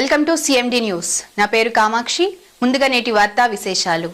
Welcome to CMD news. నా పేరు కామాక్షి. ముందుగా నేటి వార్తా విశేషాలు.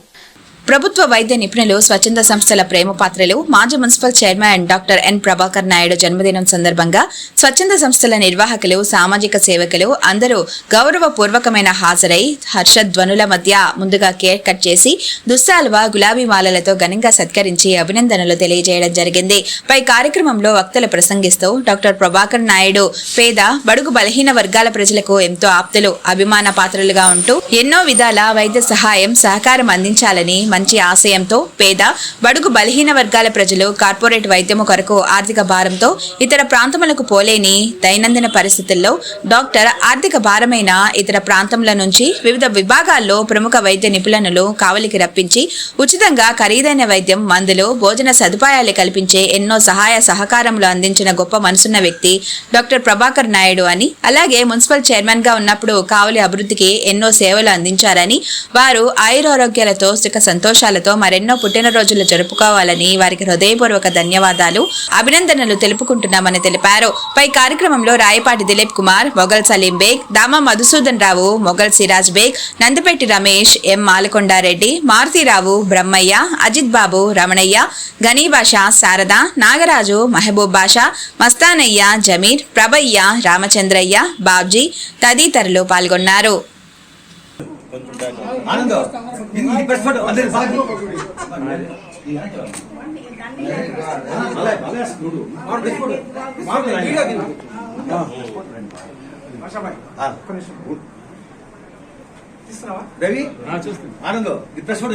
ప్రభుత్వ వైద్య నిపుణులు, స్వచ్ఛంద సంస్థల ప్రేమ పాత్రలు, మాజీ municipal chairman doctor N Prabhakar Naidu జన్మదినం సందర్భంగా స్వచ్ఛంద సంస్థల నిర్వాహకులు, సామాజిక సేవకులు అందరూ గౌరవపూర్వకమైన హాజరై హర్షధ్వనుల మధ్య ముందుగా కేక్ కట్ చేసి దుస్సాల్వా, గులాబీ మాలలతో ఘనంగా సత్కరించి అభినందనలు తెలియజేయడం జరిగింది. పై కార్యక్రమంలో వక్తలు ప్రసంగిస్తూ డాక్టర్ ప్రభాకర్ నాయుడు పేద, బడుగు, బలహీన వర్గాల ప్రజలకు ఎంతో ఆప్తులు, అభిమాన పాత్రలుగా ఉంటూ ఎన్నో విధాల వైద్య సహాయం, సహకారం అందించాలని మంచి ఆశయంతో పేద, బడుగు, బలహీన వర్గాల ప్రజలు కార్పొరేట్ వైద్యము కొరకు ఆర్థిక భారంతో ఇతర ప్రాంతములకు పోలేని దైనందిన పరిస్థితుల్లో డాక్టర్ ఆర్థిక భారమైన ఇతర ప్రాంతముల నుంచి వివిధ విభాగాల్లో ప్రముఖ వైద్య నిపుణులు కావలికి రప్పించి ఉచితంగా ఖరీదైన వైద్యం, మందులు, భోజన సదుపాయాలు కల్పించే ఎన్నో సహాయ సహకారములు అందించిన గొప్ప మనసున్న వ్యక్తి డాక్టర్ ప్రభాకర్ నాయుడు అని, అలాగే మున్సిపల్ చైర్మన్ గా ఉన్నప్పుడు కావలి అభివృద్ధికి ఎన్నో సేవలు అందించారని, వారు ఆయురారోగ్యాలతో సుఖ సంతోషాలతో మరెన్నో పుట్టినరోజులు జరుపుకోవాలని వారికి హృదయపూర్వక ధన్యవాదాలు, అభినందనలు తెలుపుకుంటున్నామని తెలిపారు. పై కార్యక్రమంలో రాయపాటి దిలీప్ కుమార్, మొగల్ సలీం బేగ్, దామా మధుసూదన్ రావు, మొగల్ సిరాజ్ బేగ్, నందిపెట్టి రమేష్, ఎం మాలకొండారెడ్డి, మారుతిరావు, బ్రహ్మయ్య, అజిత్ బాబు, రమణయ్య, గనీబాష, శారద, నాగరాజు, మహబూబ్ బాషా, మస్తానయ్య, జమీర్, ప్రభయ్య, రామచంద్రయ్య, బాబ్జీ తదితరులు పాల్గొన్నారు. రవి, ఆనంద్, ఇది ప్రెస్ ఫోటో,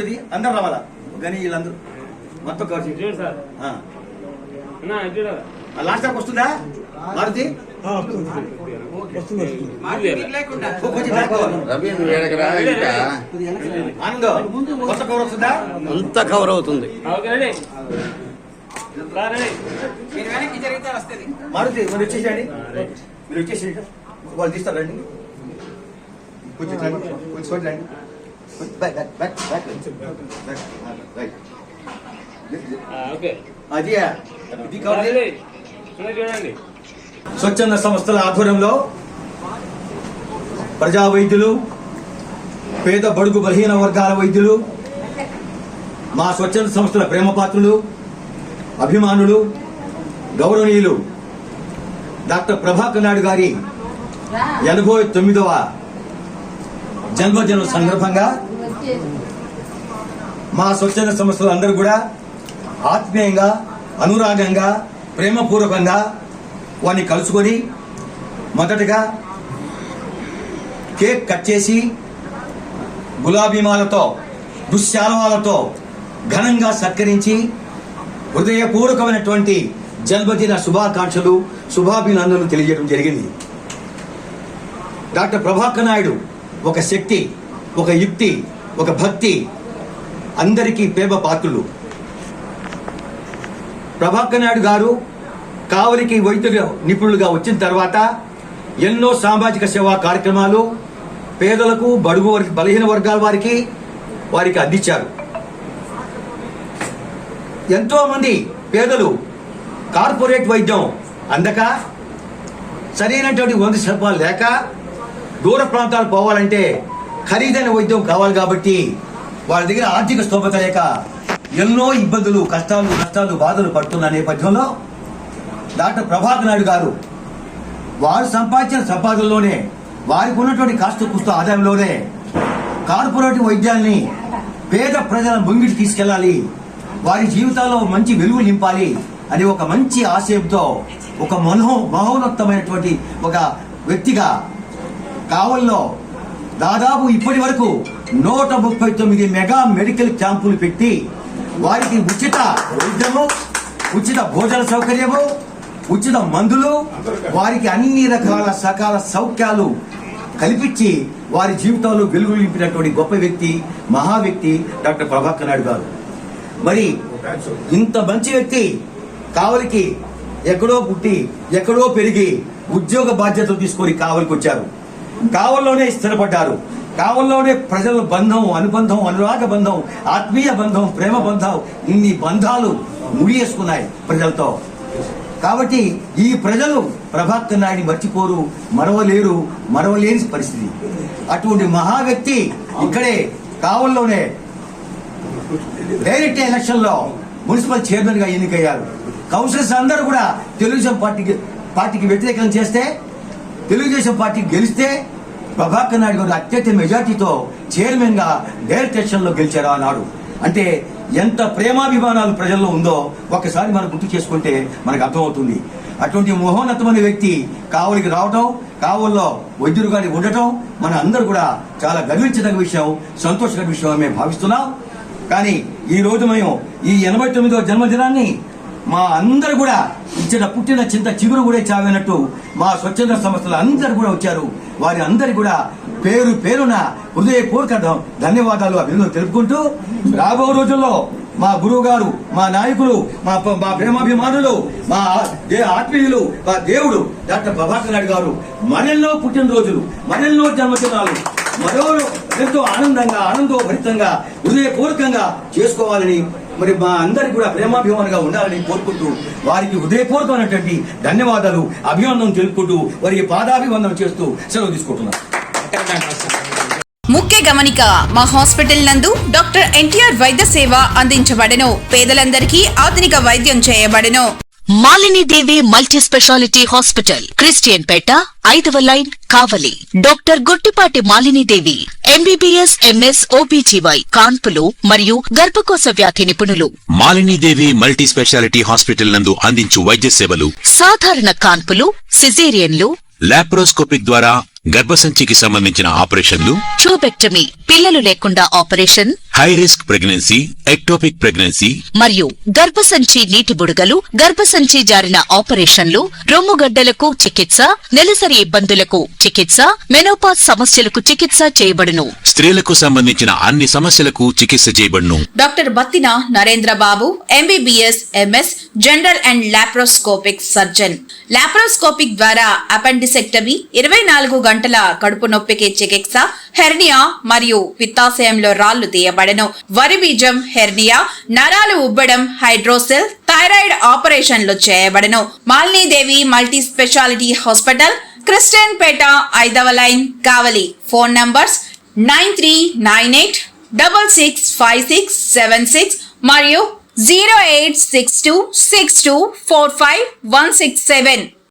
ఇది అందరు రావాలా కానీ వీళ్ళందరూ మొత్తం కవర్ లాస్ట్ టైం వస్తుందా మారుతి? ఆనంద్, కొత్త కవర్ వస్తుందా? అంత కవర్ అవుతుంది. మారుతి మీరు వచ్చేసండి, మీరు వచ్చేసి వాళ్ళు తీస్తారండి. కొంచెం కొంచెం రండి. అది ఇది కవర్. స్వచ్ఛంద సంస్థల ఆధ్వర్యంలో ప్రజా వైద్యులు, పేద, బడుగు, బలహీన వర్గాల వైద్యులు, మా స్వచ్ఛంద సంస్థల ప్రేమపాత్రులు, అభిమానులు, గౌరవనీయులు డాక్టర్ ప్రభాకర్ నాయుడు గారి 89వ జన్మదినం సందర్భంగా మా స్వచ్ఛంద సంస్థలు అందరూ కూడా ఆత్మీయంగా, అనురాగంగా, ప్రేమపూర్వకంగా వారిని కలుసుకొని మొదటగా కేక్ కట్ చేసి గులాబీమాలతో, దుశ్శాలవాలతో ఘనంగా సత్కరించి హృదయపూర్వకమైనటువంటి జన్మదిన శుభాకాంక్షలు, శుభాభినందనలు తెలియజేయడం జరిగింది. డాక్టర్ ప్రభాకర్ నాయుడు ఒక శక్తి, ఒక యుక్తి, ఒక భక్తి, అందరికీ ప్రేమ పాత్రులు. ప్రభాకర్ నాయుడు గారు కావలికి వైద్య నిపుణులుగా వచ్చిన తర్వాత ఎన్నో సామాజిక సేవా కార్యక్రమాలు పేదలకు, బడుగు, బలహీన వర్గాల వారికి అందించారు. ఎంతో మంది పేదలు కార్పొరేట్ వైద్యం అందక, సరైనటువంటి వైద్య సదుపాయాలు లేక దూర ప్రాంతాలు పోవాలంటే ఖరీదైన వైద్యం కావాలి కాబట్టి వాళ్ళ దగ్గర ఆర్థిక స్తోమత లేక ఎన్నో ఇబ్బందులు, కష్టాలు, బాధలు పడుతున్న నేపథ్యంలో డాక్టర్ ప్రభాకర్ నాయుడు గారు వారు సంపాదించిన సంపాదనలోనే, వారికి ఉన్నటువంటి కాస్త ఆదాయంలోనే కార్పొరేట్ వైద్యాన్ని పేద ప్రజల ముంగిటి తీసుకెళ్లాలి, వారి జీవితాల్లో మంచి వెలుగు నింపాలి అని ఒక మంచి ఆశయంతో ఒక మహోన్నతమైనటువంటి ఒక వ్యక్తిగా కావల్లో దాదాపు ఇప్పటి వరకు 139 మెగా మెడికల్ క్యాంపులు పెట్టి వారికి ఉచిత వైద్యము, ఉచిత భోజన సౌకర్యము, ఉచిత మందులు, వారికి అన్ని రకాల సకాల సౌఖ్యాలు కల్పించి వారి జీవితంలో వెలుగు నింపినటువంటి గొప్ప వ్యక్తి, మహా వ్యక్తి డాక్టర్ ప్రభాకర్ నాయుడు గారు. మరి ఇంత మంచి వ్యక్తి కావలికి ఎక్కడో పుట్టి, ఎక్కడో పెరిగి ఉద్యోగ బాధ్యతలు తీసుకొని కావలికి వచ్చారు. కావల్లోనే స్థిరపడ్డారు. కావల్లోనే ప్రజల బంధం, అనుబంధం, అనురాగ బంధం, ఆత్మీయ బంధం, ప్రేమ బంధం, ఇన్ని బంధాలు ముడియేసుకున్నాయి ప్రజలతో. కాబట్టి ఈ ప్రజలు ప్రభాకర్ నాయుడిని మర్చిపోరు, మరవలేని పరిస్థితి. అటువంటి మహా వ్యక్తి ఇక్కడే కావల్లోనే డైరెక్ట్ ఎలక్షన్లో మున్సిపల్ చైర్మన్ గా ఎన్నికయ్యారు. కౌన్సిలర్స్ అందరూ కూడా తెలుగుదేశం పార్టీకి వ్యతిరేకం చేస్తే, తెలుగుదేశం పార్టీకి గెలిస్తే ప్రభాకర్ నాయుడు గారు అత్యధిక మెజార్టీతో చైర్మన్ గా డైరెక్ట్ ఎలక్షన్ లో గెలిచారు ఆనాడు. అంటే ఎంత ప్రేమాభిమానాలు ప్రజల్లో ఉందో ఒక్కసారి మనం గుర్తు చేసుకుంటే మనకు అర్థమవుతుంది. అటువంటి మహోన్నతమైన వ్యక్తి కావలికి రావటం, కావల్లో వైద్యులుగా ఉండటం మన అందరూ కూడా చాలా గర్వించదగ్గ విషయం, సంతోషకర విషయం మేము భావిస్తున్నాం. కానీ ఈ రోజు మేము ఈ 89వ జన్మదినాన్ని మా అందరు కూడా పుట్టిన చింత చిగురు కూడా చావినట్టు మా స్వచ్ఛంద సంస్థలు అందరు కూడా వచ్చారు. వారి అందరి కూడా పేరు పేరున హృదయపూర్వక ధన్యవాదాలు, అభినందనలు తెలుపుకుంటూ రాబో రోజుల్లో మా గురువు గారు, మా నాయకులు, మా ప్రేమాభిమానులు, మా ఆత్మీయులు, మా దేవుడు డాక్టర్ ప్రభాకర్ నాయుడు గారు మనెన్నో పుట్టినరోజులు, మనెన్నో జన్మదినాలు మరో ఎంతో ఆనందోభరితంగా హృదయపూర్వకంగా చేసుకోవాలని, మరి మా అందరికి కూడా ప్రేమాభిమానంగా ఉండాలని కోరుకుంటూ వారికి హృదయపూర్వకమైనటువంటి ధన్యవాదాలు, అభినందనలు తెలుపుకుంటూ వారికి పాదాభివందనం చేస్తూ సెలవు తీసుకుంటున్నాను. ముఖ్య గమనిక, మా హాస్పిటల్ నందు డాక్టర్ ఎన్టీఆర్ వైద్య సేవ అందించబడెను. పేదలందరికీ ఆధునిక వైద్యం చేయబడెను. Malinidevi multi specialty hospital, Christian Peta, 5వ line, Kavali. Doctor Gottipati Malinidevi MBBS, MS, OBGY, కాన్పులు మరియు గర్భకోశ వ్యాధి నిపుణులు. మాలినీదేవి మల్టీ స్పెషాలిటీ హాస్పిటల్ నందు అందించు వైద్య సేవలు: సాధారణ కాన్పులు, సిజేరియన్లు, లాప్రోస్కోపిక్ ద్వారా గర్భసంచికి సంబంధించిన ఆపరేషన్లు, ట్యూబెక్టమీ, పిల్లలు లేకుండా operation, high risk pregnancy, ectopic pregnancy మరియు గర్భసంచి నీటి బుడగలు, గర్భసంచి జారిన ఆపరేషన్లు, రొమ్ముగడ్డలకు చికిత్స, నెలసరి ఇబ్బందులకు చికిత్స, మెనోపాజ్ సమస్యలకు చికిత్స చేయబడును. స్త్రీలకు సంబంధించిన అన్ని సమస్యలకు చికిత్స చేయబడును. Doctor Battina Narendra Babu MBBS, MS, general and laparoscopic surgeon. Laparoscopic ద్వారా అపెండిసెక్టమీ, 24 గంటల కడుపు నొప్పికి చికిత్స, హెర్నియా మరియు పిత్తాశయంలో రాళ్లు తీయబడెను. వరి బీజం, హెర్నియా, నరాలు ఉబ్బడం, హైడ్రోసెల్, థైరాయిడ్ ఆపరేషన్లు చేయబడెను. Malinidevi multi specialty hospital, Christian Peta, 5వ లైన్, కావలి. ఫోన్ నంబర్స్ 9398665676 మరియు 08626245167.